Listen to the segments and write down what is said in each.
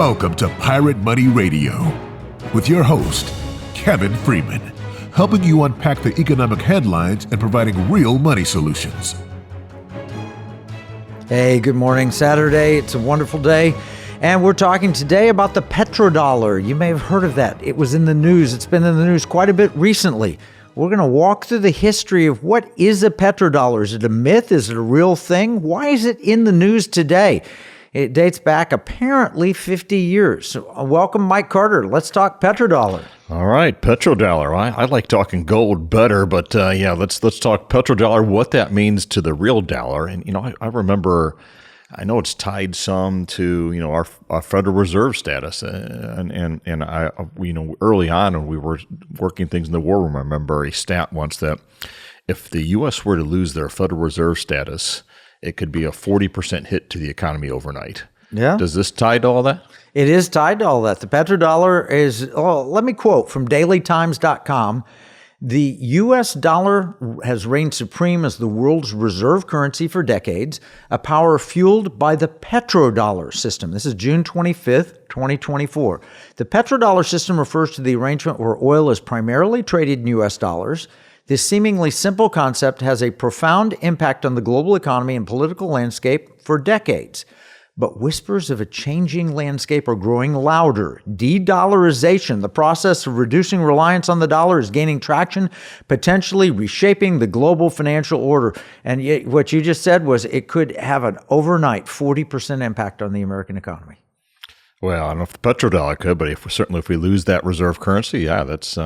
Welcome to Pirate Money Radio with your host, Kevin Freeman, helping you unpack the economic headlines and providing real money solutions. Hey, good morning. Saturday. It's a wonderful day. And we're talking today about the petrodollar. You may have heard of that. It was in the news. It's been in the news quite a bit recently. We're going to walk through the history of what is a petrodollar. Is it a myth? Is it a real thing? Why is it in the news today? It dates back apparently 50 years. So, welcome, Mike Carter. Let's talk petrodollar. All right, petrodollar. I like talking gold better, but let's talk petrodollar, what that means to the real dollar. And, I remember, I know it's tied some to, our Federal Reserve status. And I, early on when we were working things in the war room, I remember a stat once that if the U.S. were to lose their Federal Reserve status, it could be a 40% hit to the economy overnight. Yeah. Does this tie to all that? It is tied to all that. The petrodollar is, let me quote from dailytimes.com. The U.S. dollar has reigned supreme as the world's reserve currency for decades, a power fueled by the petrodollar system. This is June 25th, 2024. The petrodollar system refers to the arrangement where oil is primarily traded in U.S. dollars. This seemingly simple concept has a profound impact on the global economy and political landscape for decades. But whispers of a changing landscape are growing louder. De-Dollarization, the process of reducing reliance on the dollar, is gaining traction, potentially reshaping the global financial order. And yet, what you just said was it could have an overnight 40% impact on the American economy. Well, I don't know if the petrodollar could, but if we lose that reserve currency, that's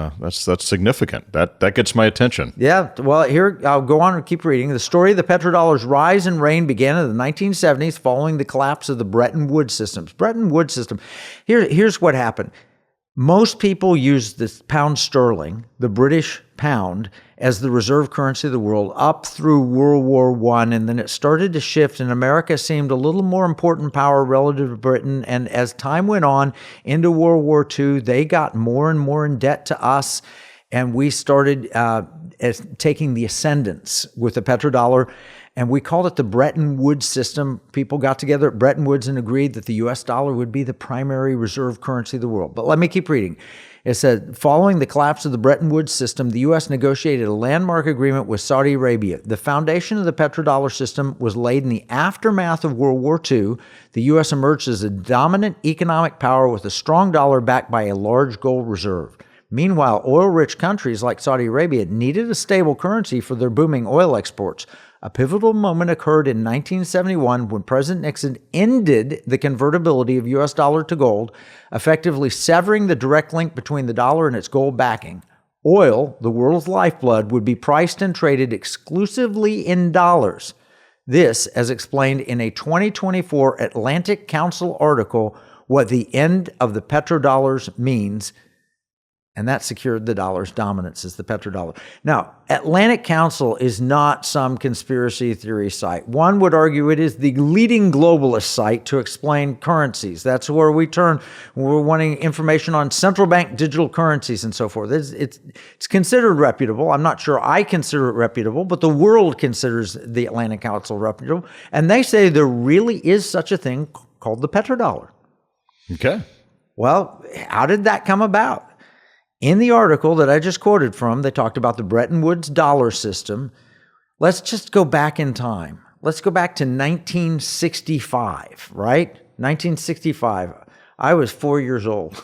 significant. That gets my attention. Yeah, well, here I'll go on and keep reading. The story of the petrodollar's rise and reign began in the 1970s following the collapse of the Bretton Woods system. Here's what happened. Most people use the pound sterling, the British pound, as the reserve currency of the world up through World War I, and then it started to shift, and America seemed a little more important power relative to Britain. And as time went on into World War II, they got more and more in debt to us, and we started taking the ascendance with the petrodollar. And we called it the Bretton Woods system. People got together at Bretton Woods and agreed that the U.S. dollar would be the primary reserve currency of the world. But let me keep reading. It said, following the collapse of the Bretton Woods system, the U.S. negotiated a landmark agreement with Saudi Arabia. The foundation of the petrodollar system was laid in the aftermath of World War II. The U.S. emerged as a dominant economic power with a strong dollar backed by a large gold reserve. Meanwhile, oil-rich countries like Saudi Arabia needed a stable currency for their booming oil exports. A pivotal moment occurred in 1971 when President Nixon ended the convertibility of U.S. dollar to gold, effectively severing the direct link between the dollar and its gold backing. Oil, the world's lifeblood, would be priced and traded exclusively in dollars. This, as explained in a 2024 Atlantic Council article, what the end of the petrodollars means, and that secured the dollar's dominance as the petrodollar. Now, Atlantic Council is not some conspiracy theory site. One would argue it is the leading globalist site to explain currencies. That's where we turn when we're wanting information on central bank digital currencies and so forth. It's considered reputable. I'm not sure I consider it reputable, but the world considers the Atlantic Council reputable. And they say there really is such a thing called the petrodollar. Okay. Well, how did that come about? In the article that I just quoted from, they talked about the Bretton Woods dollar system. Let's just go back in time. Let's go back to 1965, right? 1965. I was 4 years old.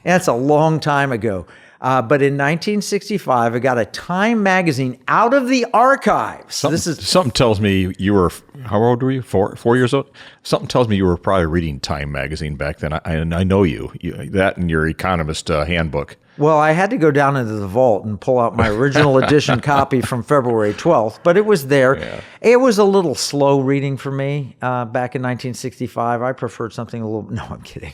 That's a long time ago. But in 1965, I got a Time magazine out of the archives. Something tells me you were, how old were you? 4 years old? Something tells me you were probably reading Time magazine back then. I know you that and your economist handbook. Well, I had to go down into the vault and pull out my original edition copy from February 12th, but it was there. Yeah. It was a little slow reading for me back in 1965. I preferred something a little... No, I'm kidding.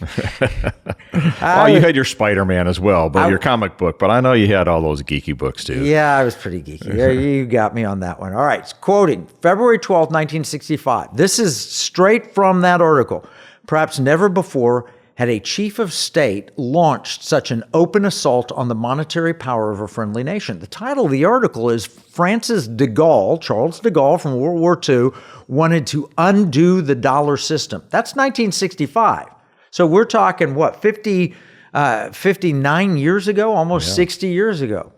Well, you had your Spider-Man as well, but your comic book, but I know you had all those geeky books too. Yeah, I was pretty geeky. Yeah, you got me on that one. All right, quoting February 12th, 1965. This is straight from that article. Perhaps never before had a chief of state launched such an open assault on the monetary power of a friendly nation. The title of the article is Francis de Gaulle, Charles de Gaulle from World War II, wanted to undo the dollar system. That's 1965. So we're talking, 59 years ago, almost 60 years ago.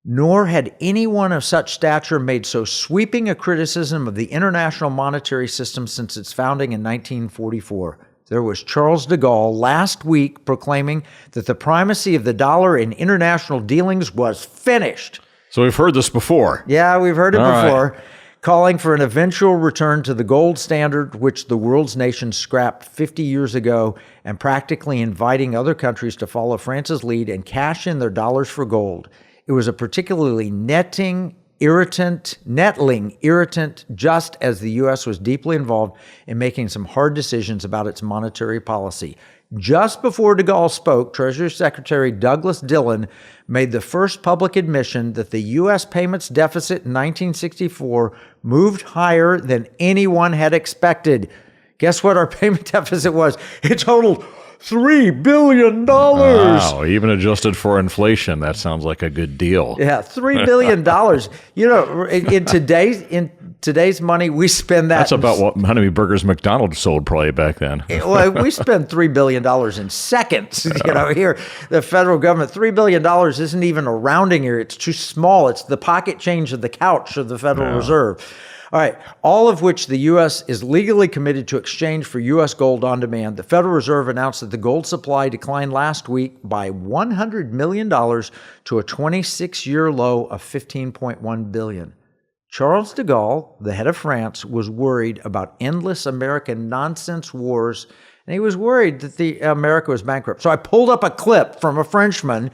Nor had anyone of such stature made so sweeping a criticism of the international monetary system since its founding in 1944. There was Charles de Gaulle last week proclaiming that the primacy of the dollar in international dealings was finished. So we've heard this before. Yeah, we've heard it before. Right. Calling for an eventual return to the gold standard, which the world's nations scrapped 50 years ago, and practically inviting other countries to follow France's lead and cash in their dollars for gold. It was a particularly nettling irritant, just as the U.S. was deeply involved in making some hard decisions about its monetary policy. Just before de Gaulle spoke, Treasury Secretary Douglas Dillon made the first public admission that the U.S. payments deficit in 1964 moved higher than anyone had expected. Guess what our payment deficit was? It totaled $3 billion. Wow, even adjusted for inflation, that sounds like a good deal. Yeah, $3 billion. You know, in today's money, we spend that. That's about what how many burgers McDonald's sold probably back then. Well, we spend $3 billion in seconds. You know, here, the federal government, $3 billion isn't even a rounding error. It's too small. It's the pocket change of the couch of the Federal Reserve. All right, all of which the U.S. is legally committed to exchange for U.S. gold on demand. The Federal Reserve announced that the gold supply declined last week by $100 million to a 26-year low of $15.1 billion. Charles de Gaulle, the head of France, was worried about endless American nonsense wars, and he was worried that America was bankrupt. So I pulled up a clip from a Frenchman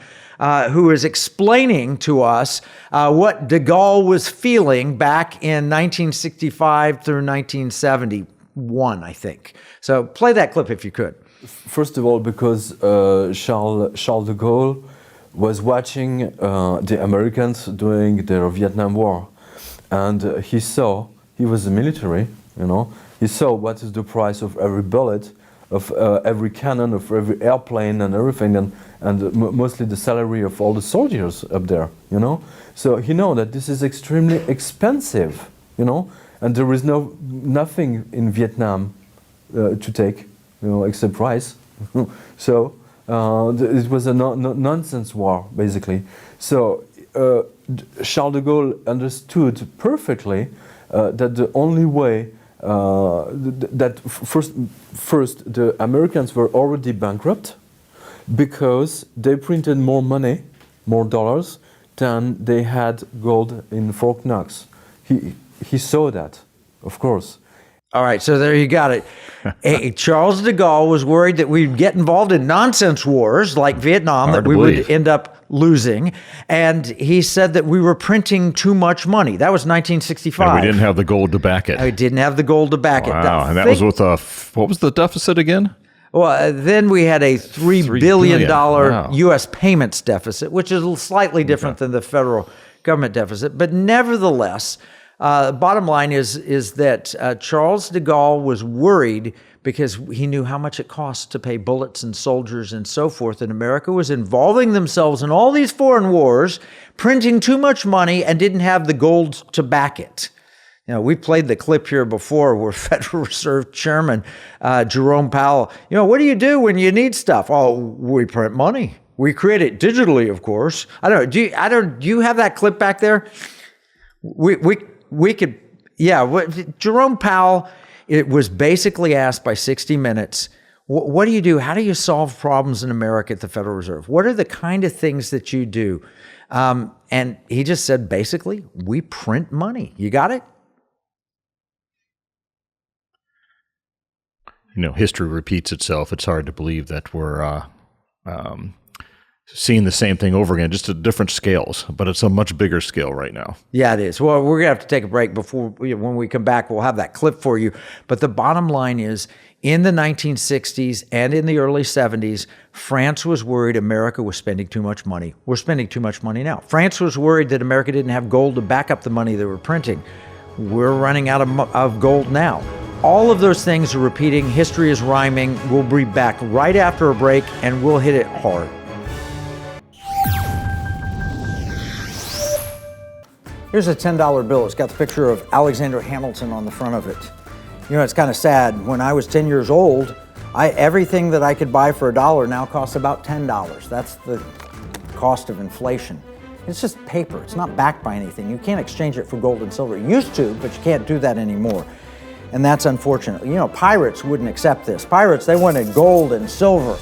who is explaining to us what de Gaulle was feeling back in 1965 through 1971, I think. So play that clip if you could. First of all, because Charles de Gaulle was watching the Americans during their Vietnam War, and he was a military, you know, he saw what is the price of every bullet, of every cannon, of every airplane and everything, and mostly the salary of all the soldiers up there, you know. So he know that this is extremely expensive, you know, and there is nothing in Vietnam to take, you know, except rice. So it was a nonsense war, basically. So Charles de Gaulle understood perfectly that the only way that first the Americans were already bankrupt because they printed more money, more dollars, than they had gold in Fort Knox. He saw that, of course. All right, so there you got it. Charles de Gaulle was worried that we'd get involved in nonsense wars like Vietnam, that we would end up losing. And he said that we were printing too much money. That was 1965. And we didn't have the gold to back it. We didn't have the gold to back it. Wow, and that was with what was the deficit again? Well, then we had a $3 billion Wow. U.S. payments deficit, which is slightly different than the federal government deficit. But nevertheless, bottom line is that Charles de Gaulle was worried because he knew how much it cost to pay bullets and soldiers and so forth. And America was involving themselves in all these foreign wars, printing too much money and didn't have the gold to back it. You know, we played the clip here before where Federal Reserve Chairman Jerome Powell, you know, what do you do when you need stuff? Oh, we print money. We create it digitally, of course. I don't know. Do you have that clip back there? We could, yeah. Jerome Powell, it was basically asked by 60 Minutes, what do you do? How do you solve problems in America at the Federal Reserve? What are the kind of things that you do? And he just said, basically, we print money. You got it? You know, history repeats itself. It's hard to believe that we're seeing the same thing over again, just at different scales, but it's a much bigger scale right now. Yeah, it is. Well, we're going to have to take a break when we come back, we'll have that clip for you. But the bottom line is, in the 1960s and in the early 70s, France was worried America was spending too much money. We're spending too much money now. France was worried that America didn't have gold to back up the money they were printing. We're running out of gold now. All of those things are repeating. History is rhyming. We'll be back right after a break, and we'll hit it hard. Here's a $10 bill. It's got the picture of Alexander Hamilton on the front of it. You know, it's kind of sad. When I was 10 years old, Everything that I could buy for $1 now costs about $10. That's the cost of inflation. It's just paper. It's not backed by anything. You can't exchange it for gold and silver. You used to, but you can't do that anymore. And that's unfortunate. You know, pirates wouldn't accept this. Pirates, they wanted gold and silver.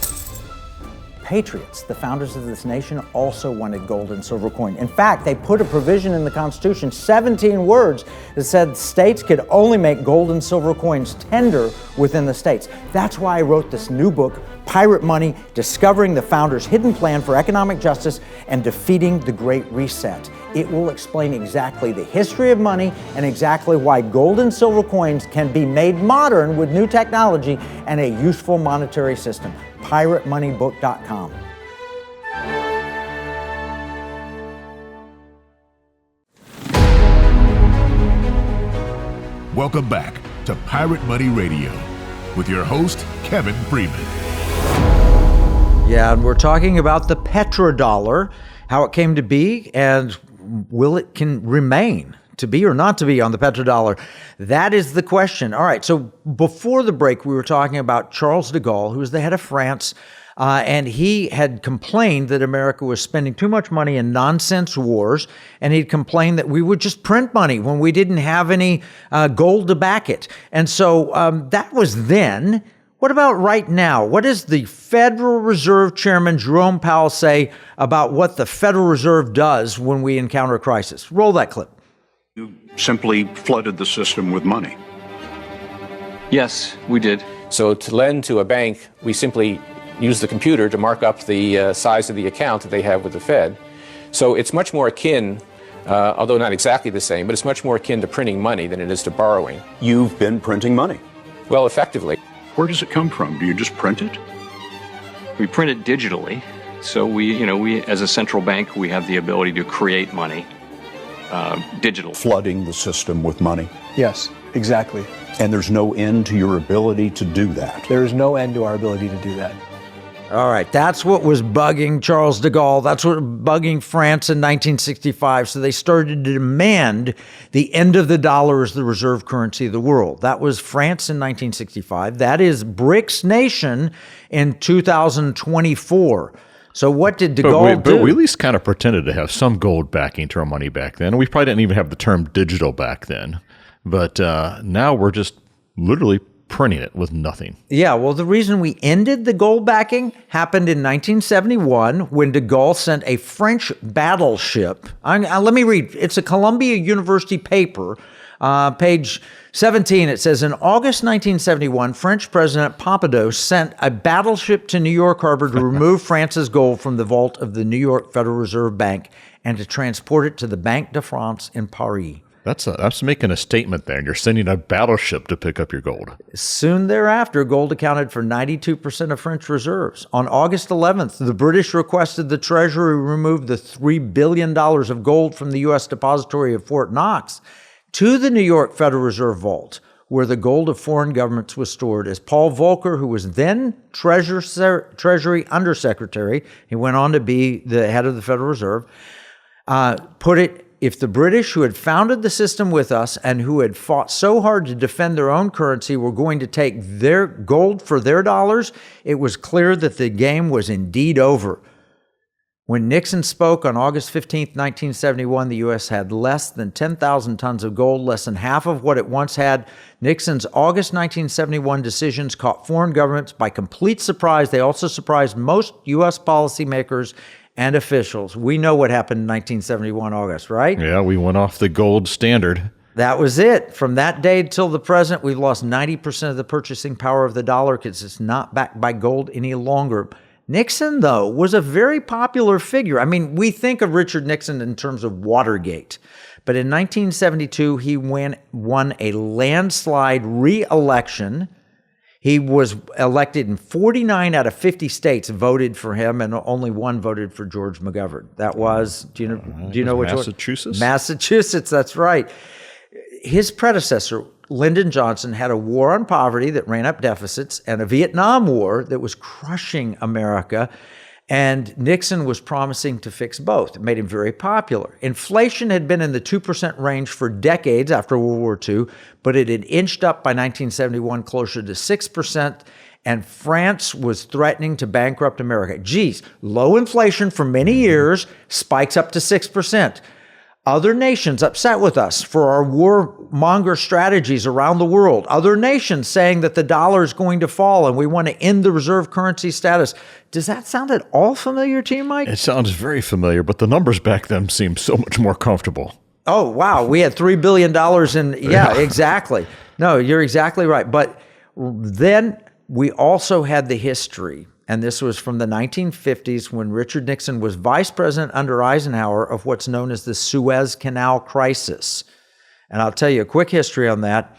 Patriots, the founders of this nation, also wanted gold and silver coin. In fact, they put a provision in the Constitution, 17 words, that said states could only make gold and silver coins tender within the states. That's why I wrote this new book, Pirate Money, Discovering the Founders' Hidden Plan for Economic Justice and Defeating the Great Reset. It will explain exactly the history of money and exactly why gold and silver coins can be made modern with new technology and a useful monetary system. PirateMoneyBook.com. Welcome back to Pirate Money Radio with your host, Kevin Freeman. Yeah, and we're talking about the petrodollar, how it came to be, and will it can remain to be or not to be on the petrodollar? That is the question. All right, so before the break, we were talking about Charles de Gaulle, who was the head of France, and he had complained that America was spending too much money in nonsense wars, and he'd complained that we would just print money when we didn't have any gold to back it. And so that was then. What about right now? What does the Federal Reserve Chairman Jerome Powell say about what the Federal Reserve does when we encounter a crisis? Roll that clip. You simply flooded the system with money. Yes, we did. So to lend to a bank, we simply use the computer to mark up the size of the account that they have with the Fed. So it's much more akin, although not exactly the same, but it's much more akin to printing money than it is to borrowing. You've been printing money. Well, effectively. Where does it come from? Do you just print it? We print it digitally. So we as a central bank, we have the ability to create money digital. Flooding the system with money. Yes, exactly. And there's no end to your ability to do that. There is no end to our ability to do that. All right, that's what was bugging Charles de Gaulle. That's what was bugging France in 1965. So they started to demand the end of the dollar as the reserve currency of the world. That was France in 1965. That is BRICS nation in 2024. So what did de Gaulle do? But we at least kind of pretended to have some gold backing to our money back then. We probably didn't even have the term digital back then. But now we're just literally printing it with nothing. Yeah, well, the reason we ended the gold backing happened in 1971 when de Gaulle sent a French battleship. Let me read. It's a Columbia University paper, page 17. It says, in August 1971, French President Pompidou sent a battleship to New York Harbor to remove France's gold from the vault of the New York Federal Reserve Bank and to transport it to the Banque de France in Paris. That's making a statement there. You're sending a battleship to pick up your gold. Soon thereafter, gold accounted for 92% of French reserves. On August 11th, the British requested the Treasury remove the $3 billion of gold from the U.S. depository of Fort Knox to the New York Federal Reserve Vault, where the gold of foreign governments was stored. As Paul Volcker, who was then Treasury Undersecretary, he went on to be the head of the Federal Reserve, put it, if the British, who had founded the system with us and who had fought so hard to defend their own currency, were going to take their gold for their dollars, it was clear that the game was indeed over. When Nixon spoke on August 15, 1971, the U.S. had less than 10,000 tons of gold, less than half of what it once had. Nixon's August 1971 decisions caught foreign governments by complete surprise. They also surprised most U.S. policymakers and officials. We know what happened in 1971 August, right? Yeah, we went off the gold standard. That was it. From that day till the present, we've lost 90% of the purchasing power of the dollar because it's not backed by gold any longer. Nixon, though, was a very popular figure. I mean, we think of Richard Nixon in terms of Watergate, but in 1972, he won a landslide re-election. He was elected in 49 out of 50 states voted for him, and only one voted for George McGovern. That was, do you know which one? Massachusetts? Massachusetts, that's right. His predecessor, Lyndon Johnson, had a war on poverty that ran up deficits and a Vietnam War that was crushing America. And Nixon was promising to fix both. It made him very popular. Inflation had been in the 2% range for decades after World War II, but it had inched up by 1971 closer to 6%. And France was threatening to bankrupt America. Geez, low inflation for many years spikes up to 6%. Other nations upset with us for our warmonger strategies around the world. Other nations saying that the dollar is going to fall and we want to end the reserve currency status. Does that sound at all familiar to you, Mike? It sounds very familiar, but the numbers back then seem so much more comfortable. Oh, wow. We had $3 billion in, yeah, exactly. No, you're exactly right. But then we also had the history, and this was from the 1950s when Richard Nixon was vice president under Eisenhower, of what's known as the Suez Canal crisis. And I'll tell you a quick history on that.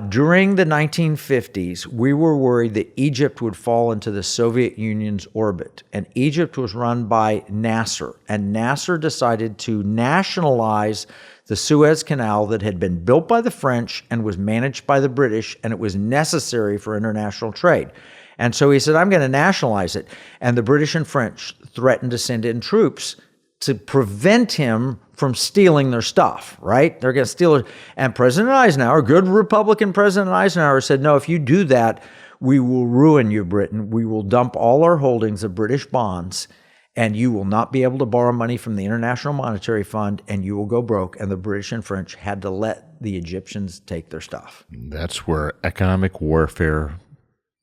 During the 1950s, we were worried that Egypt would fall into the Soviet Union's orbit. And Egypt was run by Nasser. And Nasser decided to nationalize the Suez Canal that had been built by the French and was managed by the British, and it was necessary for international trade. And so he said, I'm going to nationalize it. And the British and French threatened to send in troops to prevent him from stealing their stuff, right? They're going to steal it. And President Eisenhower, good Republican President Eisenhower, said, no, if you do that, we will ruin you, Britain. We will dump all our holdings of British bonds, and you will not be able to borrow money from the International Monetary Fund, and you will go broke. And the British and French had to let the Egyptians take their stuff. That's where economic warfare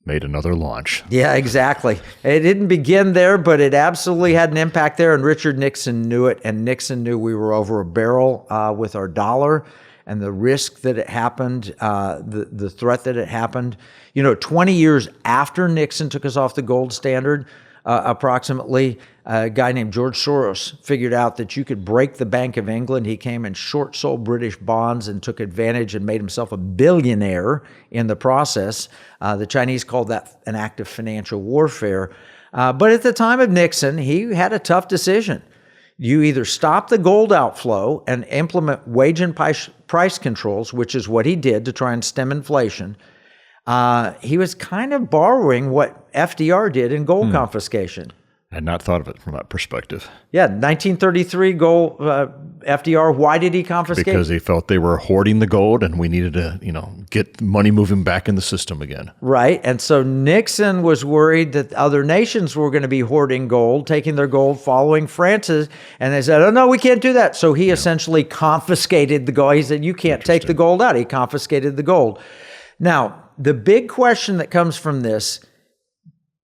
made another launch. Yeah, exactly. It didn't begin there, but it absolutely had an impact there, and Richard Nixon knew it, and Nixon knew we were over a barrel with our dollar and the risk that it happened, the threat that it happened. 20 years after Nixon took us off the gold standard, approximately, a guy named George Soros figured out that you could break the Bank of England. He came and short sold British bonds and took advantage and made himself a billionaire in the process. The Chinese called that an act of financial warfare. But at the time of Nixon, he had a tough decision. You either stop the gold outflow and implement wage and price controls, which is what he did to try and stem inflation. He was kind of borrowing what FDR did in gold confiscation. I had not thought of it from that perspective. Yeah, 1933 gold, FDR, why did he confiscate? Because he felt they were hoarding the gold and we needed to, get money moving back in the system again. Right, and so Nixon was worried that other nations were going to be hoarding gold, taking their gold, following France's, and they said, oh, no, we can't do that. So he essentially confiscated the gold. He said, you can't take the gold out. He confiscated the gold. Now, the big question that comes from this,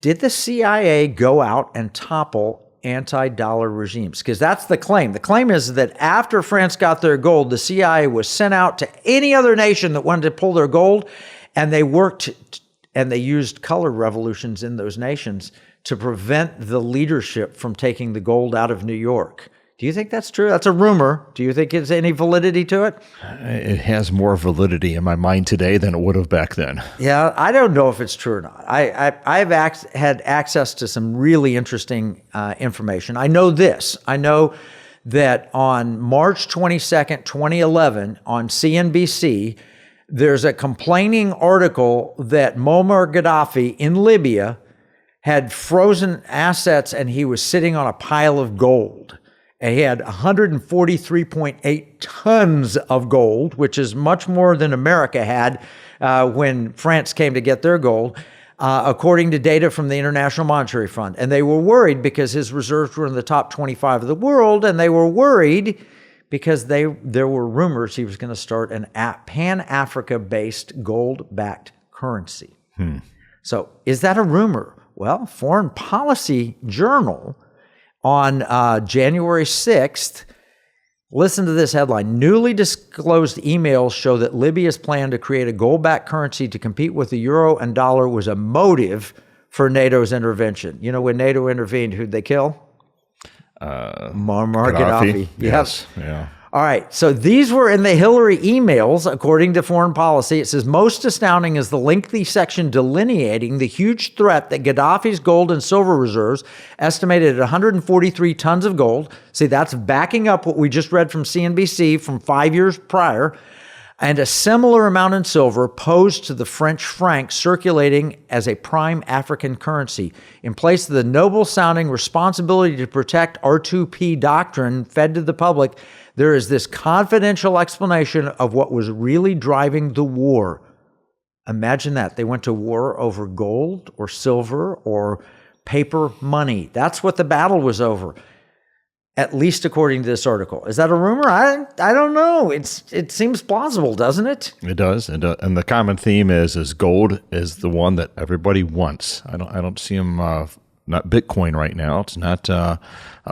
did the CIA go out and topple anti-dollar regimes? Because that's the claim. The claim is that after France got their gold, the CIA was sent out to any other nation that wanted to pull their gold, and they worked and they used color revolutions in those nations to prevent the leadership from taking the gold out of New York. Do you think that's true? That's a rumor. Do you think there's any validity to it? It has more validity in my mind today than it would have back then. Yeah, I don't know if it's true or not. I've had access to some really interesting information. I know this. I know that on March 22nd, 2011, on CNBC, there's a complaining article that Muammar Gaddafi in Libya had frozen assets and he was sitting on a pile of gold. He had 143.8 tons of gold, which is much more than America had when France came to get their gold, according to data from the International Monetary Fund. And they were worried because his reserves were in the top 25 of the world, and they were worried because there were rumors he was going to start an Pan-Africa-based gold-backed currency. So is that a rumor? Well, Foreign Policy Journal on January 6th, listen to this headline. Newly disclosed emails show that Libya's plan to create a gold-backed currency to compete with the euro and dollar was a motive for NATO's intervention. When NATO intervened, who'd they kill? Muammar Gaddafi. Yes. Yeah. All right, so these were in the Hillary emails, according to Foreign Policy. It says, most astounding is the lengthy section delineating the huge threat that Gaddafi's gold and silver reserves, estimated at 143 tons of gold. See, that's backing up what we just read from CNBC from 5 years prior, and a similar amount in silver posed to the French franc circulating as a prime African currency. In place of the noble-sounding responsibility to protect R2P doctrine fed to the public, there is this confidential explanation of what was really driving the war. Imagine that. They went to war over gold or silver or paper money. That's what the battle was over, at least according to this article. Is that a rumor? I don't know. It seems plausible, doesn't it? It does, and the common theme is gold is the one that everybody wants. I don't see them. Not Bitcoin right now. It's not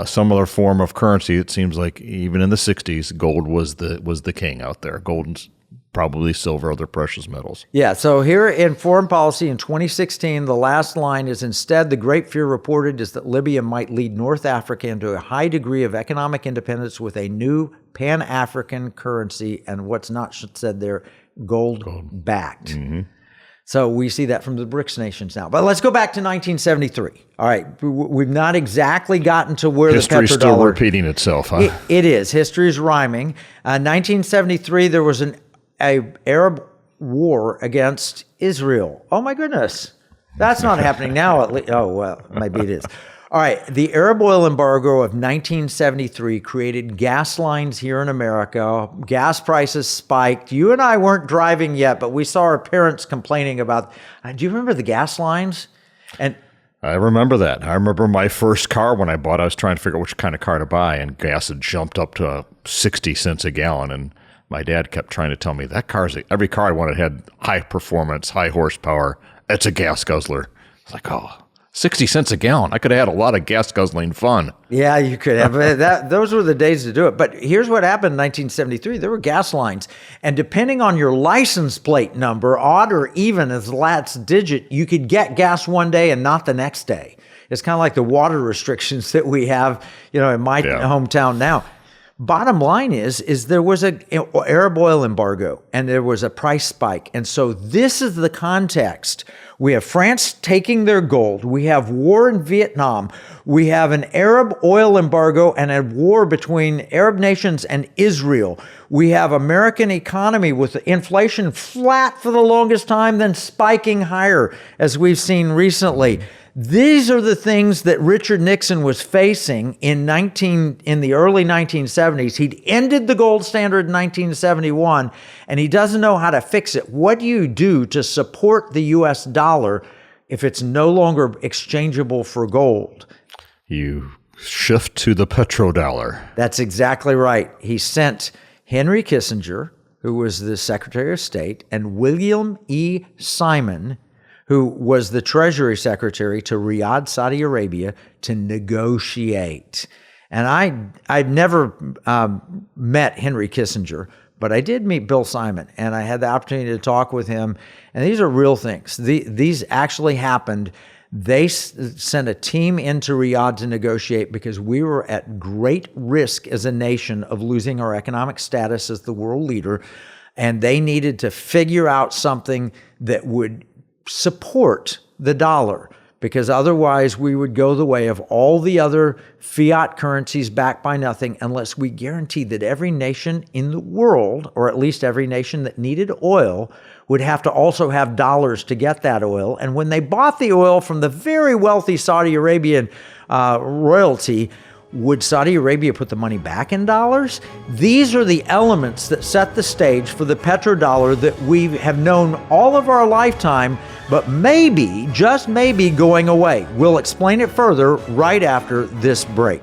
some other form of currency. It seems like even in the '60s, gold was the king out there. Gold and probably silver, other precious metals. Yeah, so here in foreign policy in 2016, the last line is, instead, the great fear reported is that Libya might lead North Africa into a high degree of economic independence with a new Pan-African currency, and what's not said there, gold-backed. Mm-hmm. So we see that from the BRICS nations now. But let's go back to 1973. All right, we've not exactly gotten to where History's the petrodollar... still repeating itself, huh? It is. History is rhyming. 1973, there was an Arab war against Israel. Oh my goodness. That's not happening now at least. Oh, well, maybe it is. All right. The Arab oil embargo of 1973 created gas lines here in America. Gas prices spiked. You and I weren't driving yet, but we saw our parents complaining about, do you remember the gas lines? And I remember that. I remember my first car when I bought, I was trying to figure out which kind of car to buy, and gas had jumped up to 60 cents a gallon. And my dad kept trying to tell me that every car I wanted had high performance, high horsepower. It's a gas guzzler. It's like, 60 cents a gallon. I could have had a lot of gas guzzling fun. Yeah, you could have. Those were the days to do it. But here's what happened in 1973. There were gas lines. And depending on your license plate number, odd or even as last digit, you could get gas one day and not the next day. It's kind of like the water restrictions that we have, in my hometown now. Bottom line is there was an Arab oil embargo and there was a price spike. And so this is the context. We have France taking their gold. We have war in Vietnam. We have an Arab oil embargo and a war between Arab nations and Israel. We have American economy with inflation flat for the longest time, then spiking higher, as we've seen recently. These are the things that Richard Nixon was facing in the early 1970s. He'd ended the gold standard in 1971, and he doesn't know how to fix it. What do you do to support the U.S. dollar if it's no longer exchangeable for gold? You shift to the petrodollar. That's exactly right. He sent Henry Kissinger, who was the Secretary of State, and William E. Simon, who was the Treasury Secretary, to Riyadh, Saudi Arabia, to negotiate. And I've never met Henry Kissinger, but I did meet Bill Simon, and I had the opportunity to talk with him. And these are real things. These actually happened. They sent a team into Riyadh to negotiate because we were at great risk as a nation of losing our economic status as the world leader, and they needed to figure out something that would support the dollar, because otherwise we would go the way of all the other fiat currencies backed by nothing unless we guaranteed that every nation in the world, or at least every nation that needed oil, would have to also have dollars to get that oil. And when they bought the oil from the very wealthy Saudi Arabian royalty, would Saudi Arabia put the money back in dollars? These are the elements that set the stage for the petrodollar that we have known all of our lifetime, but maybe, just maybe, going away. We'll explain it further right after this break.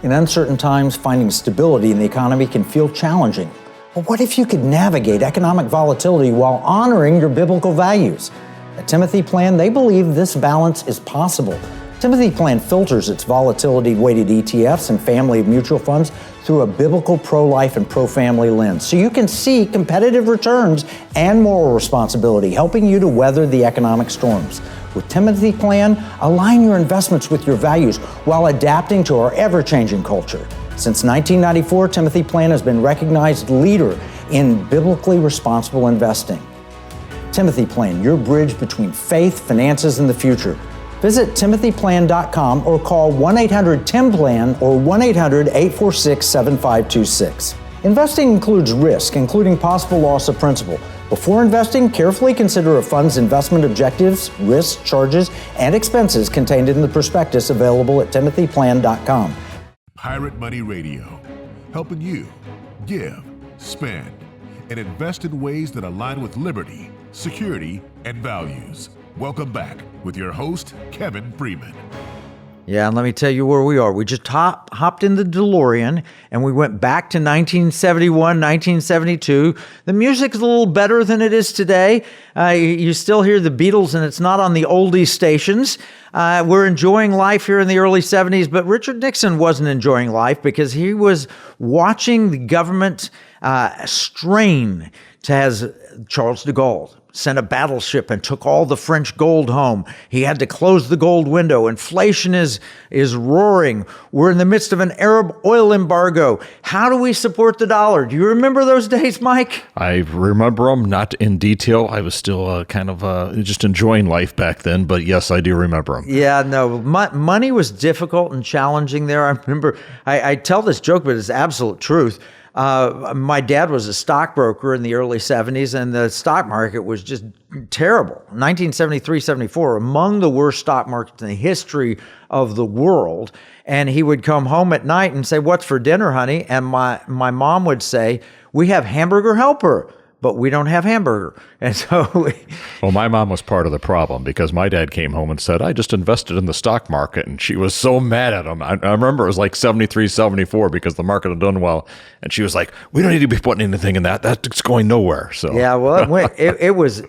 In uncertain times, finding stability in the economy can feel challenging. But what if you could navigate economic volatility while honoring your biblical values? At Timothy Plan, they believe this balance is possible. Timothy Plan filters its volatility-weighted ETFs and family of mutual funds through a biblical pro-life and pro-family lens, so you can see competitive returns and moral responsibility, helping you to weather the economic storms. With Timothy Plan, align your investments with your values while adapting to our ever-changing culture. Since 1994, Timothy Plan has been recognized leader in biblically responsible investing. Timothy Plan, your bridge between faith, finances, and the future. Visit timothyplan.com or call 1-800-TIM-PLAN or 1-800-846-7526. Investing includes risk, including possible loss of principal. Before investing, carefully consider a fund's investment objectives, risks, charges, and expenses contained in the prospectus available at timothyplan.com. Pirate Money Radio, helping you give, spend, and invest in ways that align with liberty, security, and values. Welcome back with your host, Kevin Freeman. Yeah, and let me tell you where we are. We just hopped in the DeLorean, and we went back to 1971, 1972. The music's a little better than it is today. You still hear the Beatles, and it's not on the oldies stations. We're enjoying life here in the early 70s, but Richard Nixon wasn't enjoying life because he was watching the government strain to as Charles de Gaulle sent a battleship and took all the French gold home. He had to close the gold window. Inflation is roaring. We're in the midst of an Arab oil embargo. How do we support the dollar? Do you remember those days, Mike? I remember them, not in detail. I was still kind of just enjoying life back then, but yes, I do remember them. Yeah, no, money was difficult and challenging there. I remember, I tell this joke, but it's absolute truth. My dad was a stockbroker in the early 70s, and the stock market was just terrible. 1973, 74, among the worst stock markets in the history of the world. And he would come home at night and say, "What's for dinner, honey?" And my mom would say, "We have hamburger helper, but we don't have hamburger." And so well, my mom was part of the problem because my dad came home and said, "I just invested in the stock market." And she was so mad at him. I remember it was like 73, 74 because the market had done well. And she was like, "We don't need to be putting anything in that. That's going nowhere." So yeah, well, it was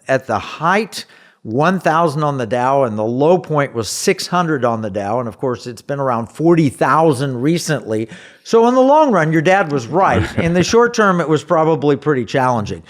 at the height 1,000 on the Dow, and the low point was 600 on the Dow. And of course, it's been around 40,000 recently. So in the long run, your dad was right. In the short term, it was probably pretty challenging.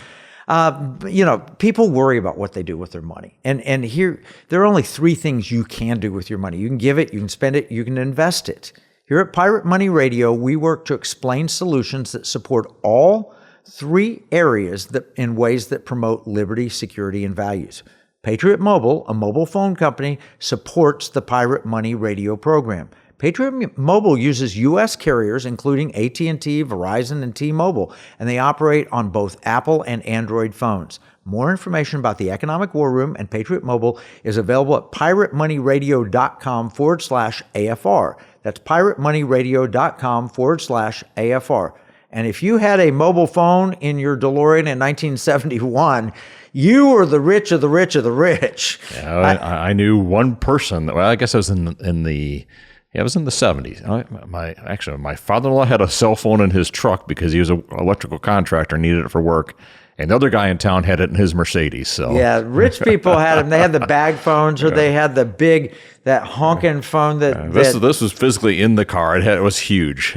People worry about what they do with their money. And here, there are only three things you can do with your money. You can give it, you can spend it, you can invest it. Here at Pirate Money Radio, we work to explain solutions that support all three areas in ways that promote liberty, security, and values. Patriot Mobile, a mobile phone company, supports the Pirate Money Radio program. Patriot Mobile uses U.S. carriers, including AT&T, Verizon, and T-Mobile, and they operate on both Apple and Android phones. More information about the Economic War Room and Patriot Mobile is available at piratemoneyradio.com/AFR. That's piratemoneyradio.com/AFR. And if you had a mobile phone in your DeLorean in 1971, you were the rich of the rich of the rich. Yeah, I knew one person. Well, I guess I was in the 70s. My father-in-law had a cell phone in his truck because he was an electrical contractor and needed it for work. And the other guy in town had it in his Mercedes. So yeah, rich people had them. They had the bag phones, or they had that honking phone this was physically in the car. It was huge.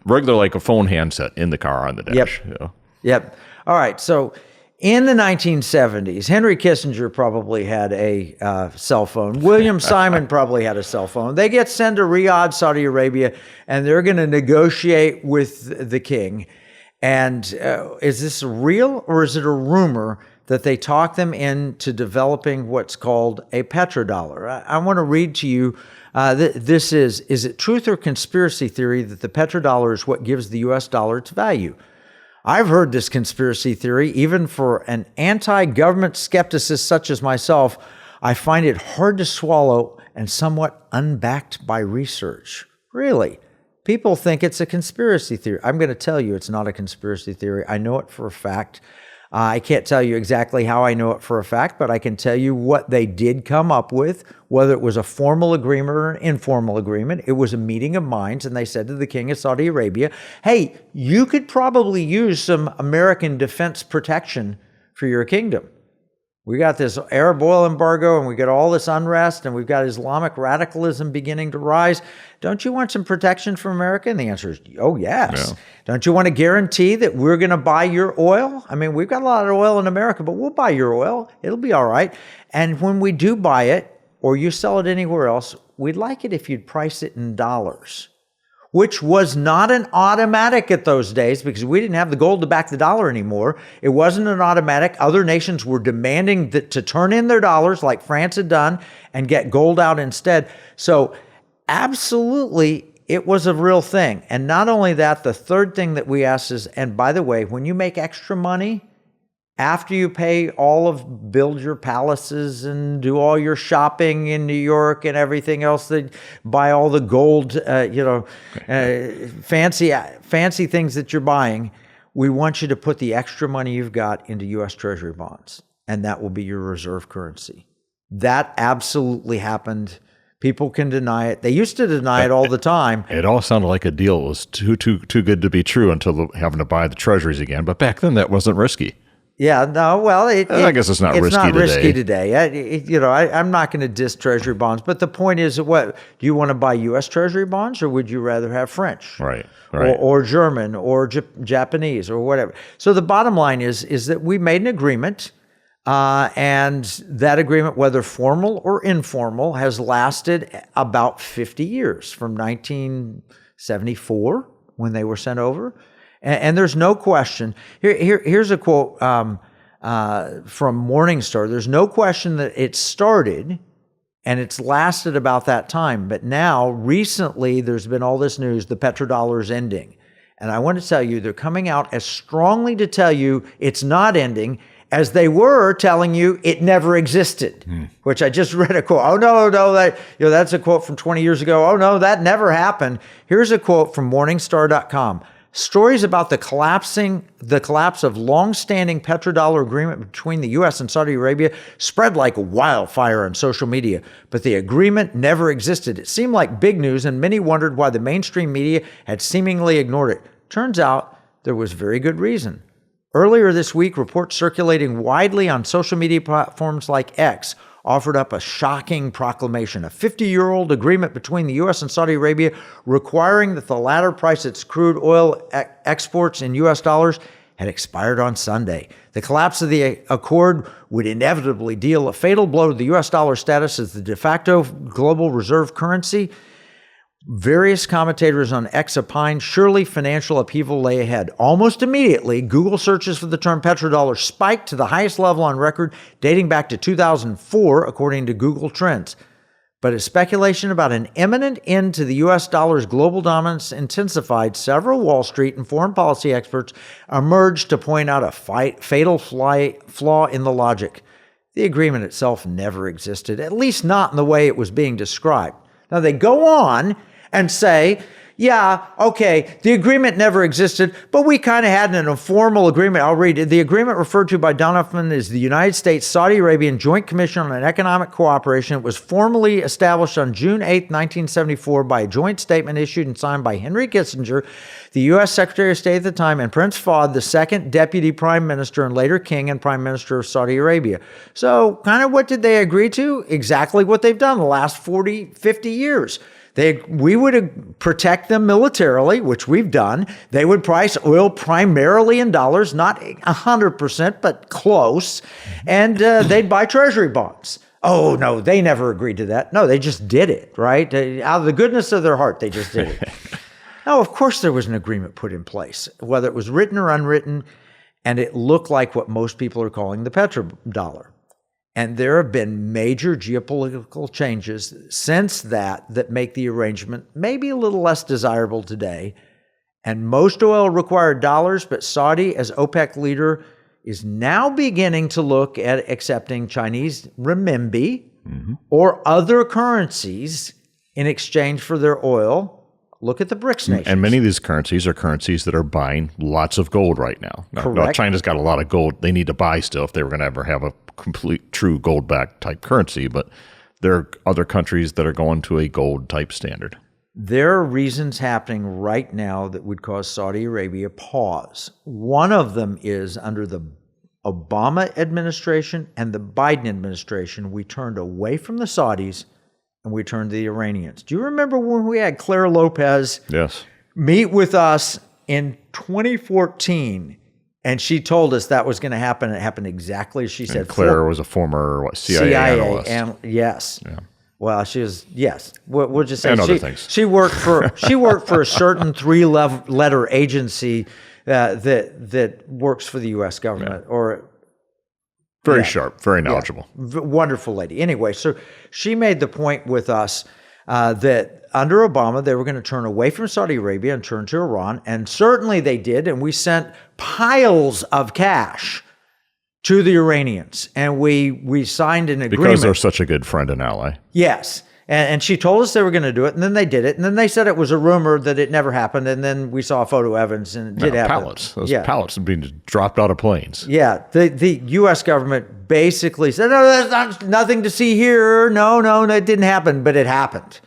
Regular like a phone handset in the car on the dash. Yep. All right. So in the 1970s, Henry Kissinger probably had a cell phone. William Simon probably had a cell phone. They get sent to Riyadh, Saudi Arabia, and they're going to negotiate with the king. And is this real, or is it a rumor that they talk them into developing what's called a petrodollar? I want to read to you. Is it truth or conspiracy theory that the petrodollar is what gives the U.S. dollar its value? I've heard this conspiracy theory. Even for an anti-government skepticist such as myself, I find it hard to swallow and somewhat unbacked by research. Really? People think it's a conspiracy theory. I'm going to tell you it's not a conspiracy theory. I know it for a fact. I can't tell you exactly how I know it for a fact, but I can tell you what they did come up with, whether it was a formal agreement or an informal agreement. It was a meeting of minds, and they said to the king of Saudi Arabia, "Hey, you could probably use some American defense protection for your kingdom. We got this Arab oil embargo, and we got all this unrest, and we've got Islamic radicalism beginning to rise. Don't you want some protection from America?" And the answer is, oh, yes. Yeah. Don't you want to guarantee that we're going to buy your oil? I mean, we've got a lot of oil in America, but we'll buy your oil. It'll be all right. And when we do buy it, or you sell it anywhere else, we'd like it if you'd price it in dollars, which was not an automatic at those days because we didn't have the gold to back the dollar anymore. It wasn't an automatic. Other nations were demanding to turn in their dollars like France had done and get gold out instead. So absolutely, it was a real thing. And not only that, the third thing that we asked is, and by the way, when you make extra money, after you build your palaces and do all your shopping in New York and everything else, that buy all the gold, fancy things that you're buying. we want you to put the extra money you've got into U.S. Treasury bonds, and that will be your reserve currency. That absolutely happened. People can deny it. They used to deny it all the time. It all sounded like a deal was too good to be true until having to buy the treasuries again. But back then, that wasn't risky. Yeah, no, well, I guess it's not risky today. I'm not going to diss Treasury bonds, but the point is, what do you want to buy U.S. Treasury bonds, or would you rather have French, right. or German, or Japanese, or whatever? So the bottom line is that we made an agreement, and that agreement, whether formal or informal, has lasted about 50 years, from 1974 when they were sent over. And there's no question. Here's a quote from Morningstar. There's no question that it started and it's lasted about that time. But now, recently, there's been all this news, the petrodollar is ending. And I want to tell you, they're coming out as strongly to tell you it's not ending as they were telling you it never existed, which I just read a quote. Oh, no, that's a quote from 20 years ago. Oh, no, that never happened. Here's a quote from Morningstar.com. Stories about the collapse of long-standing petrodollar agreement between the U.S. and Saudi Arabia spread like wildfire on social media, but the agreement never existed. It seemed like big news, and many wondered why the mainstream media had seemingly ignored it. Turns out there was very good reason. Earlier this week, reports circulating widely on social media platforms like X offered up a shocking proclamation, a 50-year-old agreement between the U.S. and Saudi Arabia requiring that the latter price its crude oil exports in U.S. dollars had expired on Sunday. The collapse of the accord would inevitably deal a fatal blow to the U.S. dollar status as the de facto global reserve currency. Various commentators on X opine surely financial upheaval lay ahead. Almost immediately, Google searches for the term petrodollar spiked to the highest level on record dating back to 2004, according to Google Trends. But as speculation about an imminent end to the U.S. dollar's global dominance intensified, several Wall Street and foreign policy experts emerged to point out a fatal flaw in the logic. The agreement itself never existed, at least not in the way it was being described. Now, they go on and say, yeah, okay, the agreement never existed, but we kind of had an informal agreement. I'll read it. The agreement referred to by Donovan is the United States-Saudi Arabian Joint Commission on Economic Cooperation. It was formally established on June 8, 1974 by a joint statement issued and signed by Henry Kissinger, the U.S. Secretary of State at the time, and Prince Fahd, the second Deputy Prime Minister and later King and Prime Minister of Saudi Arabia. So kind of what did they agree to? Exactly what they've done the last 40, 50 years. We would protect them militarily, which we've done. They would price oil primarily in dollars, not 100%, but close. And they'd buy treasury bonds. Oh, no, they never agreed to that. No, they just did it, right? Out of the goodness of their heart, they just did it. Now, of course, there was an agreement put in place, whether it was written or unwritten, and it looked like what most people are calling the petrodollar. And there have been major geopolitical changes since that make the arrangement maybe a little less desirable today. And most oil required dollars, but Saudi, as OPEC leader, is now beginning to look at accepting Chinese renminbi or other currencies in exchange for their oil. Look at the BRICS nations. And many of these currencies are currencies that are buying lots of gold right now. Now, China's got a lot of gold they need to buy still if they were going to ever have a complete, true gold-backed type currency. But there are other countries that are going to a gold type standard. There are reasons happening right now that would cause Saudi Arabia pause. One of them is under the Obama administration and the Biden administration, we turned away from the Saudis and we turned to the Iranians. Do you remember when we had Claire Lopez meet with us in 2014, and she told us that was going to happen? It happened exactly as she said. Claire was a former CIA analyst. Yes. Yeah. Well, she was, yes. We'll just say and other things. She worked for a certain three-letter agency that works for the U.S. government or. Very sharp, very knowledgeable. Yeah. Wonderful lady. Anyway, so she made the point with us that under Obama, they were going to turn away from Saudi Arabia and turn to Iran. And certainly they did. And we sent piles of cash to the Iranians. And we signed an agreement. Because they're such a good friend and ally. Yes. And she told us they were going to do it, and then they did it. And then they said it was a rumor that it never happened. And then we saw photo evidence, and it did happen. Pallets. Those pallets have been dropped out of planes. Yeah. The U.S. government basically said, no, there's nothing to see here. No, that didn't happen. But it happened.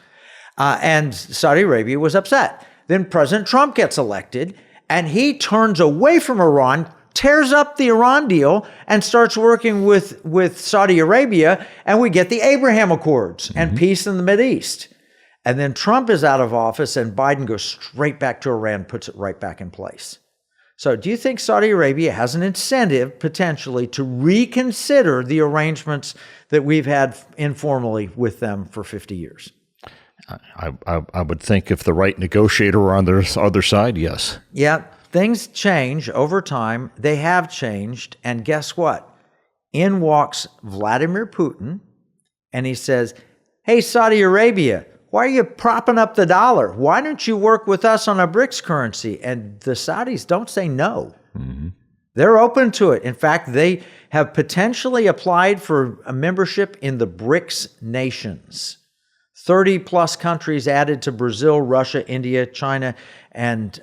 And Saudi Arabia was upset. Then President Trump gets elected, and he turns away from Iran, tears up the Iran deal, and starts working with Saudi Arabia, and we get the Abraham Accords and peace in the Mideast. And then Trump is out of office, and Biden goes straight back to Iran, puts it right back in place. So do you think Saudi Arabia has an incentive, potentially, to reconsider the arrangements that we've had informally with them for 50 years? I would think if the right negotiator were on their other side, yes. Yeah. Things change over time. They have changed. And guess what? In walks Vladimir Putin, and he says, hey, Saudi Arabia, why are you propping up the dollar? Why don't you work with us on a BRICS currency? And the Saudis don't say no. Mm-hmm. They're open to it. In fact, they have potentially applied for a membership in the BRICS nations. 30-plus countries added to Brazil, Russia, India, China, and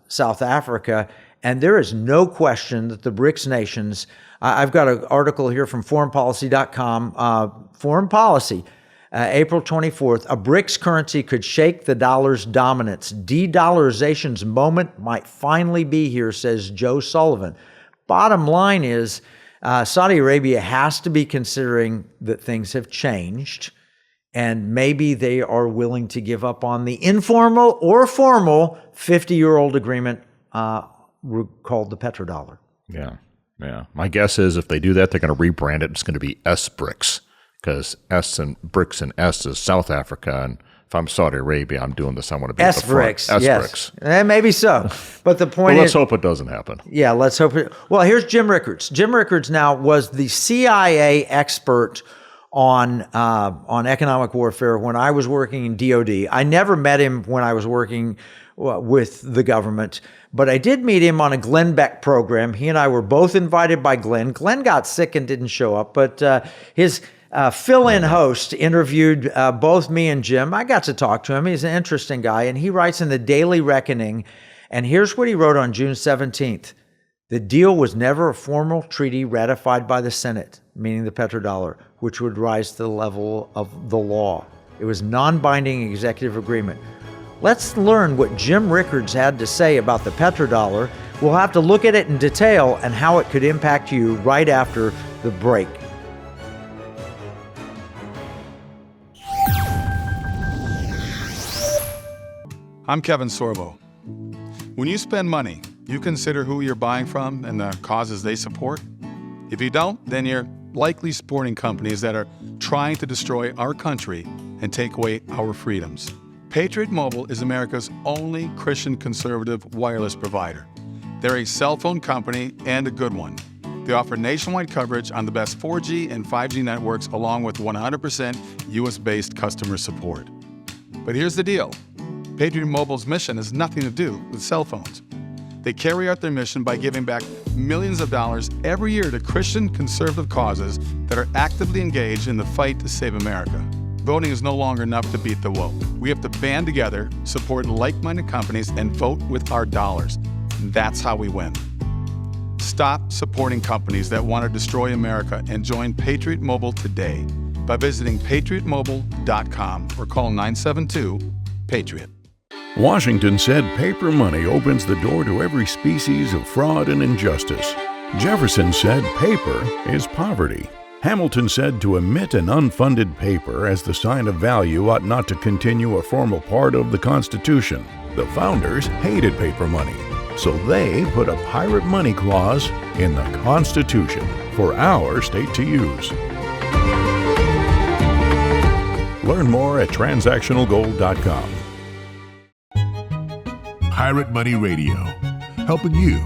South Africa. And there is no question that the BRICS nations, I've got an article here from foreignpolicy.com, Foreign Policy, April 24th, a BRICS currency could shake the dollar's dominance. De-dollarization's moment might finally be here, says Joe Sullivan. Bottom line is, Saudi Arabia has to be considering that things have changed, and maybe they are willing to give up on the informal or formal 50-year-old agreement called the petrodollar. Yeah. My guess is if they do that, they're going to rebrand it. It's going to be S-BRICS, because S and BRICS and S is South Africa, and if I'm Saudi Arabia, I'm doing this. I want to be at the front. S-BRICS, yes. Maybe so. But the point let's hope it doesn't happen. Yeah, let's hope it. Well, here's Jim Rickards. Jim Rickards now was the CIA expert on economic warfare when I was working in DOD. I never met him when I was working with the government, but I did meet him on a Glenn Beck program. He and I were both invited by Glenn. Glenn got sick and didn't show up, but his fill-in host interviewed both me and Jim. I got to talk to him. He's an interesting guy, and he writes in the Daily Reckoning, and here's what he wrote on June 17th. The deal was never a formal treaty ratified by the Senate, meaning the petrodollar, which would rise to the level of the law. It was non-binding executive agreement. Let's learn what Jim Rickards had to say about the petrodollar. We'll have to look at it in detail and how it could impact you right after the break. I'm Kevin Sorbo. When you spend money, you consider who you're buying from and the causes they support. If you don't, then you're likely supporting companies that are trying to destroy our country and take away our freedoms. Patriot Mobile is America's only Christian conservative wireless provider. They're a cell phone company and a good one. They offer nationwide coverage on the best 4G and 5G networks along with 100% US-based customer support. But here's the deal. Patriot Mobile's mission has nothing to do with cell phones. They carry out their mission by giving back millions of dollars every year to Christian conservative causes that are actively engaged in the fight to save America. Voting is no longer enough to beat the woke. We have to band together, support like-minded companies, and vote with our dollars. That's how we win. Stop supporting companies that want to destroy America and join Patriot Mobile today by visiting patriotmobile.com or call 972-PATRIOT. Washington said paper money opens the door to every species of fraud and injustice. Jefferson said paper is poverty. Hamilton said to emit an unfunded paper as the sign of value ought not to continue a formal part of the Constitution. The founders hated paper money, so they put a pirate money clause in the Constitution for our state to use. Learn more at transactionalgold.com. Pirate Money Radio, helping you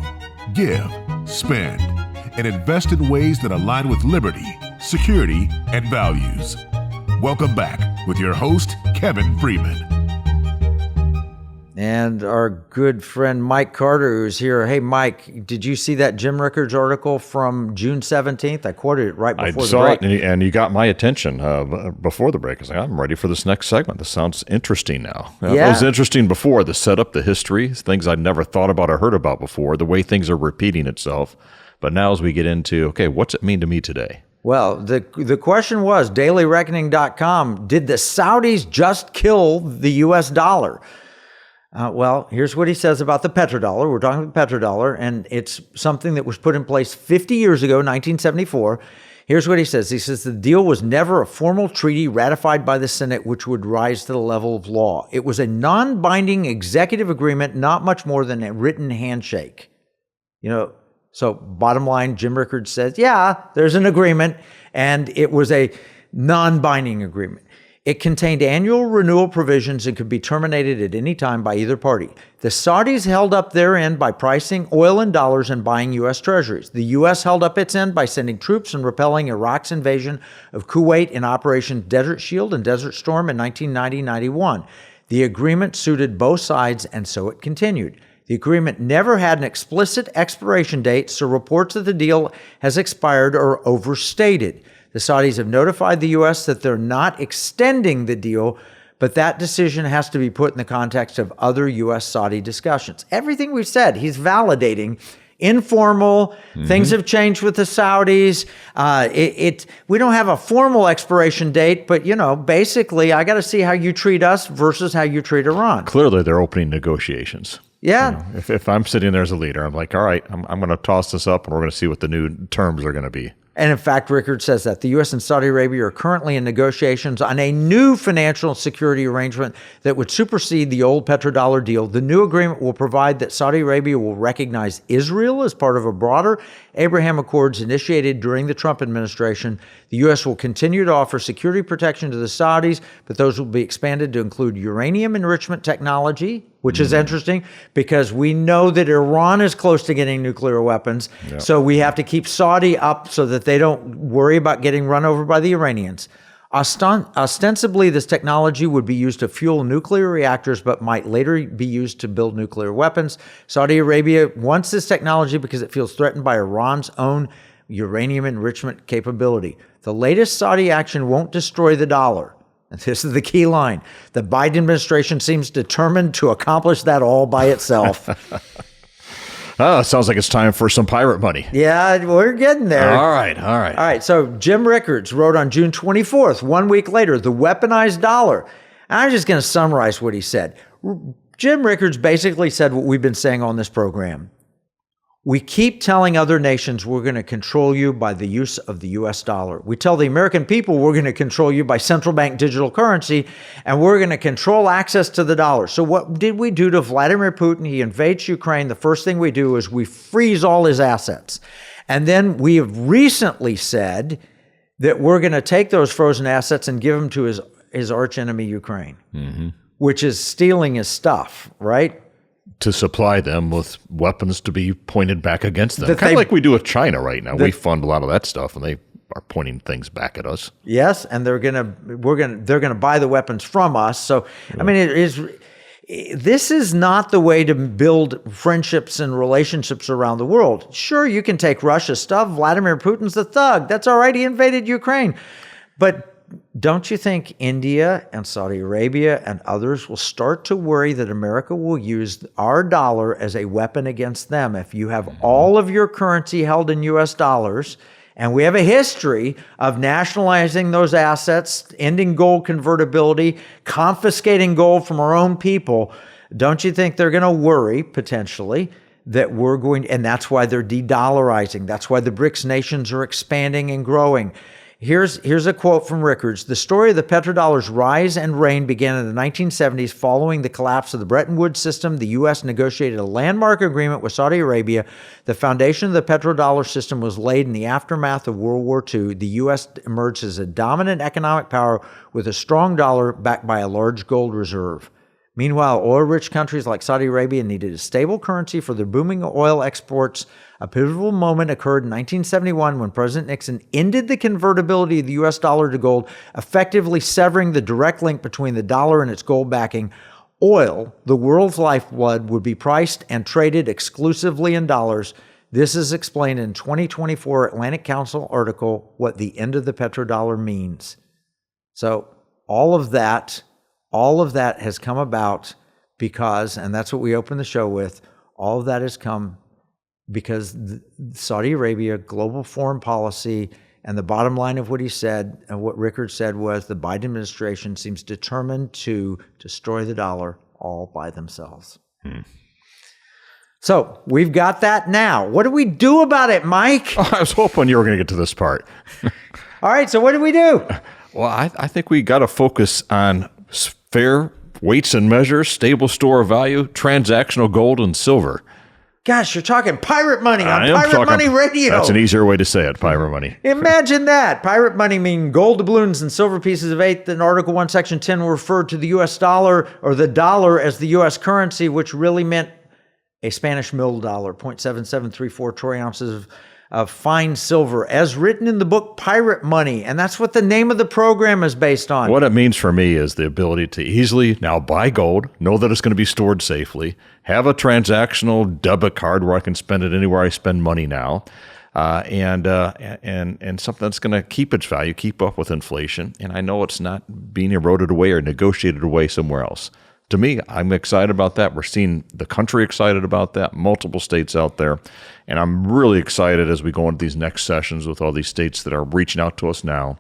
give, spend, and invest in ways that align with liberty, security, and values. Welcome back with your host, Kevin Freeman. And our good friend Mike Carter, who's here. Hey, Mike, did you see that Jim Rickards article from June 17th? I quoted it right before the break. I saw it, and you got my attention before the break. I was like, I'm ready for this next segment. This sounds interesting now. Yeah. It was interesting before, the setup, the history, things I'd never thought about or heard about before, the way things are repeating itself. But now as we get into, okay, what's it mean to me today? Well, the question was, dailyreckoning.com, did the Saudis just kill the U.S. dollar? Well, here's what he says about the petrodollar. We're talking about petrodollar, and it's something that was put in place 50 years ago, 1974. Here's what he says. He says the deal was never a formal treaty ratified by the Senate which would rise to the level of law. It was a non-binding executive agreement, not much more than a written handshake. So bottom line, Jim Rickards says, yeah, there's an agreement, and it was a non-binding agreement. It contained annual renewal provisions and could be terminated at any time by either party. The Saudis held up their end by pricing oil in dollars and buying U.S. treasuries. The U.S. held up its end by sending troops and repelling Iraq's invasion of Kuwait in Operation Desert Shield and Desert Storm in 1990-91. The agreement suited both sides, and so it continued. The agreement never had an explicit expiration date, so reports that the deal has expired are overstated. The Saudis have notified the U.S. that they're not extending the deal, but that decision has to be put in the context of other U.S.-Saudi discussions. Everything we've said, he's validating. Informal, things have changed with the Saudis. We don't have a formal expiration date, but, basically, I got to see how you treat us versus how you treat Iran. Clearly, they're opening negotiations. Yeah. If I'm sitting there as a leader, I'm like, all right, I'm going to toss this up, and we're going to see what the new terms are going to be. And in fact, Rickards says that the U.S. and Saudi Arabia are currently in negotiations on a new financial security arrangement that would supersede the old petrodollar deal. The new agreement will provide that Saudi Arabia will recognize Israel as part of a broader Abraham Accords initiated during the Trump administration. The U.S. will continue to offer security protection to the Saudis, but those will be expanded to include uranium enrichment technology, which is interesting because we know that Iran is close to getting nuclear weapons. Yep. So we have to keep Saudi up so that they don't worry about getting run over by the Iranians. Ostensibly, this technology would be used to fuel nuclear reactors, but might later be used to build nuclear weapons. Saudi Arabia wants this technology because it feels threatened by Iran's own uranium enrichment capability. The latest Saudi action won't destroy the dollar. This is the key line. The Biden administration seems determined to accomplish that all by itself. Sounds like it's time for some pirate money. Yeah, we're getting there. All right. So Jim Rickards wrote on June 24th, 1 week later, the weaponized dollar. I'm just going to summarize what he said. Jim Rickards basically said what we've been saying on this program. We keep telling other nations we're going to control you by the use of the U.S. dollar. We tell the American people we're going to control you by central bank digital currency, and we're going to control access to the dollar. So what did we do to Vladimir Putin? He invades Ukraine. The first thing we do is we freeze all his assets. And then we have recently said that we're going to take those frozen assets and give them to his archenemy, Ukraine, which is stealing his stuff, right? To supply them with weapons to be pointed back against them. Kind of like we do with China right now. We fund a lot of that stuff, and they are pointing things back at us. Yes, and they're gonna buy the weapons from us. So, I mean, this is not the way to build friendships and relationships around the world. Sure, you can take Russia's stuff. Vladimir Putin's a thug. That's all right. He invaded Ukraine. But don't you think India and Saudi Arabia and others will start to worry that America will use our dollar as a weapon against them? If you have all of your currency held in U.S. dollars, and we have a history of nationalizing those assets, ending gold convertibility, confiscating gold from our own people, don't you think they're going to worry, potentially, that we're going, and that's why they're de-dollarizing. That's why the BRICS nations are expanding and growing. Here's a quote from Rickards. The story of the petrodollar's rise and reign began in the 1970s following the collapse of the Bretton Woods system. The U.S. negotiated a landmark agreement with Saudi Arabia. The foundation of the petrodollar system was laid in the aftermath of World War II. The U.S. emerged as a dominant economic power with a strong dollar backed by a large gold reserve. Meanwhile, oil-rich countries like Saudi Arabia needed a stable currency for their booming oil exports. A pivotal moment occurred in 1971 when President Nixon ended the convertibility of the U.S. dollar to gold, effectively severing the direct link between the dollar and its gold backing. Oil, the world's lifeblood, would be priced and traded exclusively in dollars. This is explained in 2024 Atlantic Council article, What the End of the Petrodollar Means. So all of that has come about because, and that's what we opened the show with, all of that has come because Saudi Arabia, global foreign policy, and the bottom line of what he said, and what Rickard said, was the Biden administration seems determined to destroy the dollar all by themselves. So we've got that now. What do we do about it, Mike? Oh, I was hoping you were going to get to this part. All right, so what do we do? Well, I think we got to focus on fair weights and measures, stable store of value, transactional gold and silver. Gosh, you're talking pirate money on Pirate Money Radio. That's an easier way to say it, pirate money. Imagine that. Pirate money meaning gold doubloons and silver pieces of eighth. In Article 1, Section 10 referred to the U.S. dollar or the dollar as the U.S. currency, which really meant a Spanish mill dollar, 0.7734 troy ounces of fine silver, as written in the book Pirate Money. And that's what the name of the program is based on. What it means for me is the ability to easily now buy gold, know that it's going to be stored safely, have a transactional debit card where I can spend it anywhere I spend money now, and something that's going to keep its value, keep up with inflation. And I know it's not being eroded away or negotiated away somewhere else. To me, I'm excited about that. We're seeing the country excited about that, multiple states out there. And I'm really excited as we go into these next sessions with all these states that are reaching out to us now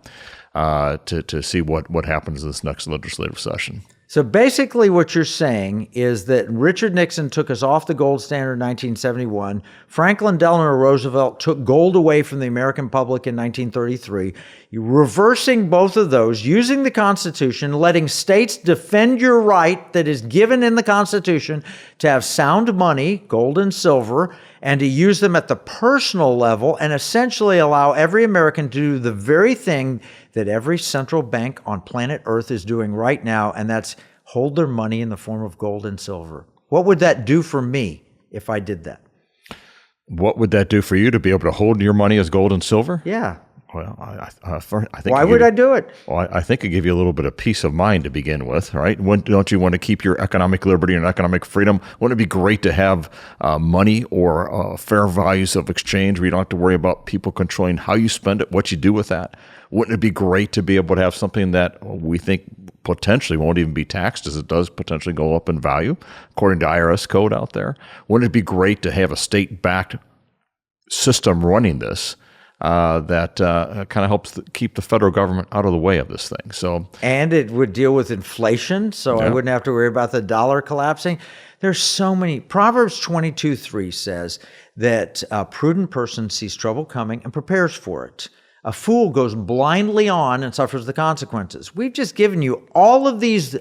to see what happens in this next legislative session. So basically what you're saying is that Richard Nixon took us off the gold standard in 1971. Franklin Delano Roosevelt took gold away from the American public in 1933. You're reversing both of those, using the Constitution, letting states defend your right that is given in the Constitution to have sound money, gold and silver, and to use them at the personal level and essentially allow every American to do the very thing that every central bank on planet Earth is doing right now, and that's hold their money in the form of gold and silver. What would that do for me if I did that? What would that do for you to be able to hold your money as gold and silver? Yeah. Well, I think. Why would I do it? Well, I think it give you a little bit of peace of mind to begin with, right? Don't you want to keep your economic liberty and economic freedom? Wouldn't it be great to have money or fair values of exchange where you don't have to worry about people controlling how you spend it, what you do with that? Wouldn't it be great to be able to have something that we think potentially won't even be taxed as it does potentially go up in value, according to IRS code out there? Wouldn't it be great to have a state-backed system running this? That kind of helps keep the federal government out of the way of this thing. And it would deal with inflation, so I wouldn't have to worry about the dollar collapsing. There's so many. Proverbs 22:3 says that a prudent person sees trouble coming and prepares for it. A fool goes blindly on and suffers the consequences. We've just given you all of these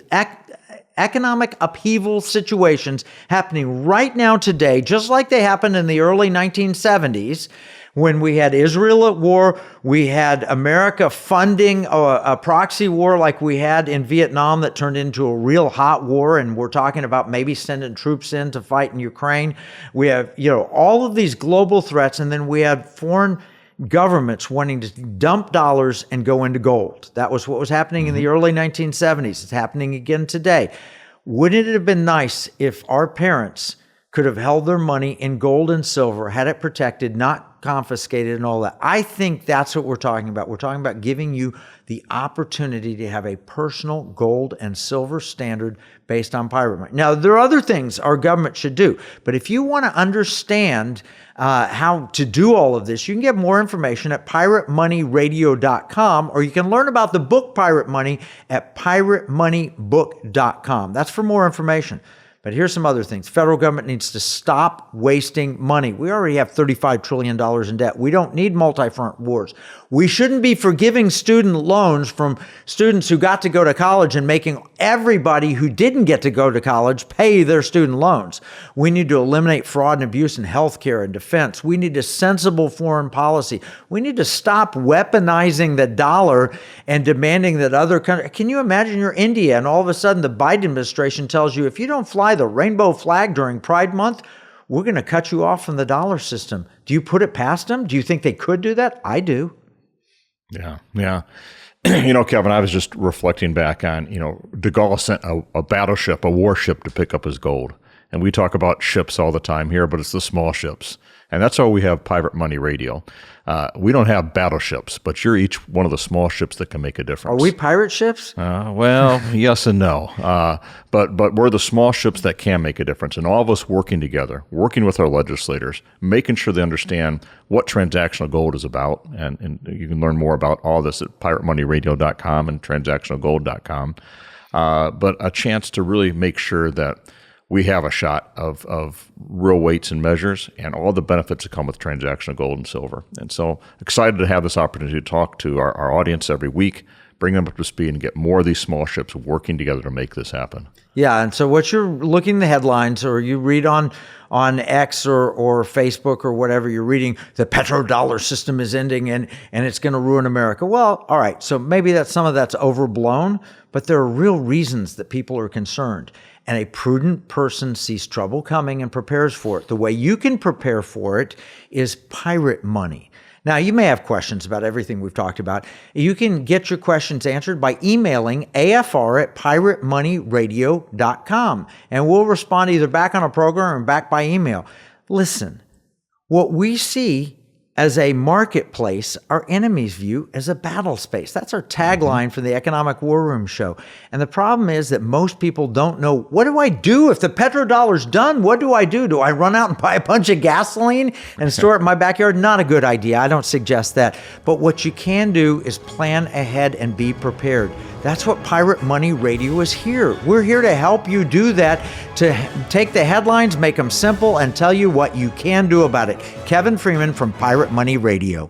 economic upheaval situations happening right now today, just like they happened in the early 1970s. When we had Israel at war, we had America funding a proxy war like we had in Vietnam that turned into a real hot war, and we're talking about maybe sending troops in to fight in Ukraine. We have, all of these global threats, and then we had foreign governments wanting to dump dollars and go into gold. That was what was happening in the early 1970s. It's happening again today. Wouldn't it have been nice if our parents could have held their money in gold and silver, had it protected, not confiscated and all that? I think that's what we're talking about. We're talking about giving you the opportunity to have a personal gold and silver standard based on pirate money. Now, there are other things our government should do, but if you want to understand how to do all of this, you can get more information at piratemoneyradio.com, or you can learn about the book Pirate Money at piratemoneybook.com. That's for more information. But here's some other things. Federal government needs to stop wasting money. We already have $35 trillion in debt. We don't need multi-front wars. We shouldn't be forgiving student loans from students who got to go to college and making everybody who didn't get to go to college pay their student loans. We need to eliminate fraud and abuse in healthcare and defense. We need a sensible foreign policy. We need to stop weaponizing the dollar and demanding that other countries. Can you imagine you're India and all of a sudden the Biden administration tells you if you don't fly the rainbow flag during Pride Month, we're going to cut you off from the dollar system. Do you put it past them? Do you think they could do that? I do. Yeah. Kevin, I was just reflecting back on, de Gaulle sent a battleship, a warship to pick up his gold. And we talk about ships all the time here, but it's the small ships. And that's why we have Pirate Money Radio. We don't have battleships, but you're each one of the small ships that can make a difference. Are we pirate ships? Well, yes and no. But we're the small ships that can make a difference. And all of us working together, working with our legislators, making sure they understand what transactional gold is about. And you can learn more about all this at piratemoneyradio.com and transactionalgold.com. But a chance to really make sure that we have a shot of real weights and measures and all the benefits that come with transactional gold and silver. And so excited to have this opportunity to talk to our audience every week, bring them up to speed and get more of these small ships working together to make this happen. Yeah, and so what you're looking at the headlines or you read on X or Facebook or whatever you're reading, the petrodollar system is ending and it's going to ruin America. Well, all right, so maybe some of that's overblown, but there are real reasons that people are concerned. And a prudent person sees trouble coming and prepares for it. The way you can prepare for it is Pirate Money. Now, you may have questions about everything we've talked about. You can get your questions answered by emailing afr@piratemoneyradio.com, and we'll respond either back on a program or back by email. Listen, what we see as a marketplace, our enemies view as a battle space. That's our tagline for the Economic War Room show. And the problem is that most people don't know, what do I do if the petrodollar's done? What do I do? Do I run out and buy a bunch of gasoline and store it in my backyard? Not a good idea. I don't suggest that. But what you can do is plan ahead and be prepared. That's what Pirate Money Radio is here. We're here to help you do that, to take the headlines, make them simple, and tell you what you can do about it. Kevin Freeman from Pirate Money Radio.